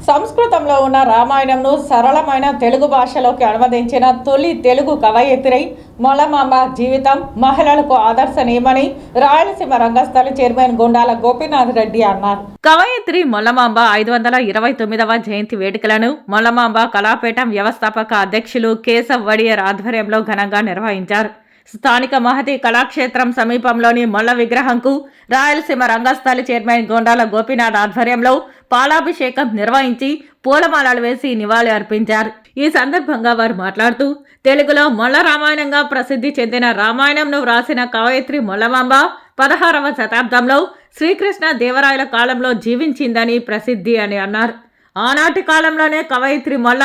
సంస్కృతంలో ఉన్న రామాయణంను సరళమైన తెలుగు భాషలోకి అనువదించిన తొలి తెలుగు కవయిత్రి మొల్లమాంబ జీవితం మహిళలకు ఆదర్శనీయమని రాయలసీమ రంగస్థలి చైర్మన్ గుండాల గోపీనాథ్ రెడ్డి అన్నారు. కవయిత్రి మొల్లమాంబ 529వ జయంతి వేడుకలను మొల్లమాంబ కళాపీఠం వ్యవస్థాపక అధ్యక్షులు కేశవ్ వడియర్ ఆధ్వర్యంలో ఘనంగా నిర్వహించారు. స్థానిక మహతి కళాక్షేత్రం సమీపంలోని మొల్ల విగ్రహంకు రాయలసీమ రంగస్థలి చైర్మన్ గొండాల గోపీనాథ్ ఆధ్వర్యంలో పాలాభిషేకం నిర్వహించి పూలమాలలు వేసి నివాళి అర్పించారు. ఈ సందర్భంగా వారు మాట్లాడుతూ తెలుగులో మొల్ల రామాయణంగా ప్రసిద్ధి చెందిన రామాయణంను వ్రాసిన కవయిత్రి మొల్లమాంబ 16వ శతాబ్దంలో శ్రీకృష్ణ దేవరాయల కాలంలో జీవించిందని ప్రసిద్ధి అని అన్నారు. ఆనాటి కాలంలోనే కవయిత్రి మొల్ల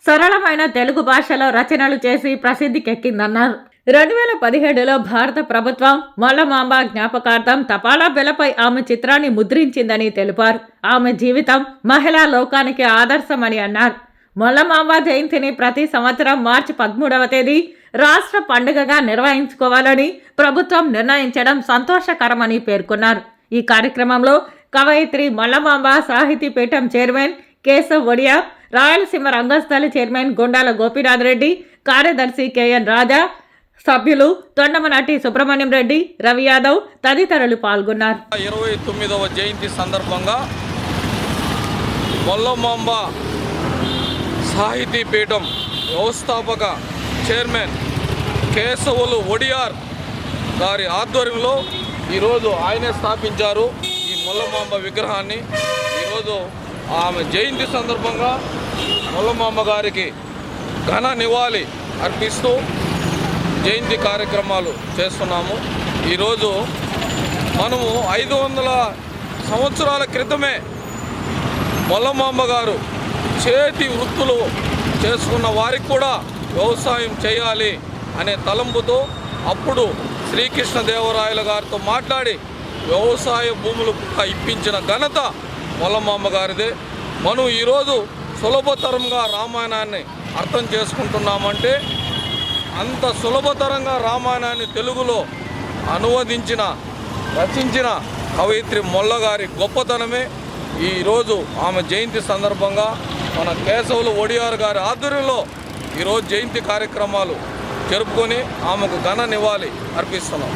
సరళమైన తెలుగు భాషలో రచనలు చేసి ప్రసిద్ధికెక్కిందన్నారు. 2017లో భారత ప్రభుత్వం మొల్లమాంబ జ్ఞాపకార్థం తపాలా బిలపై ఆమె చిత్రాన్ని ముద్రించిందని తెలిపారు. ఆమె జీవితం మహిళా లోకానికి ఆదర్శమని అన్నారు. మొల్లమాంబ జయంతిని ప్రతి సంవత్సరం మార్చి 13వ తేదీ రాష్ట్ర పండుగగా నిర్వహించుకోవాలని ప్రభుత్వం నిర్ణయించడం సంతోషకరమని పేర్కొన్నారు. ఈ కార్యక్రమంలో కవయిత్రి మొల్లమాంబ సాహితీ పీఠం చైర్మన్ కేశవ్ వడియర్, రాయలసీమ రంగస్థలి చైర్మన్ గుండాల గోపీనాథ్ రెడ్డి, కార్యదర్శి కేఎన్ రాజా, సభ్యులు తొండమనాటి సుబ్రహ్మణ్యం రెడ్డి, రవి యాదవ్ తదితరులు పాల్గొన్నారు. 29వ జయంతి సందర్భంగా మొల్లమాంబ సాహితీ పీఠం వ్యవస్థాపక చైర్మన్ కేశవులు వడియార్ గారి ఆధ్వర్యంలో ఈరోజు ఆయనే స్థాపించారు ఈ మొల్లమాంబ విగ్రహాన్ని. ఈరోజు ఆమె జయంతి సందర్భంగా మొల్లమాంబ గారికి ఘన నివాళి అర్పిస్తూ జయంతి కార్యక్రమాలు చేస్తున్నాము. ఈరోజు మనము 500 సంవత్సరాల క్రితమే మొల్లమాంబ గారు చేతి వృత్తులు చేసుకున్న వారికి కూడా వ్యవసాయం చేయాలి అనే తలంపుతో అప్పుడు శ్రీకృష్ణదేవరాయల గారితో మాట్లాడి వ్యవసాయ భూములు ఇప్పించిన ఘనత మొల్లమాంబ గారిదే. మనం ఈరోజు సులభతరంగా రామాయణాన్ని అర్థం చేసుకుంటున్నామంటే అంత సులభతరంగా రామాయణాన్ని తెలుగులో అనువదించిన రచించిన కవయిత్రి మొల్ల గారి గొప్పతనమే. ఈరోజు ఆమె జయంతి సందర్భంగా మన కేశవులు వడియార్ గారి ఆధ్వర్యంలో ఈరోజు జయంతి కార్యక్రమాలు జరుపుకొని ఆమెకు ఘన నివాళి అర్పిస్తున్నాం.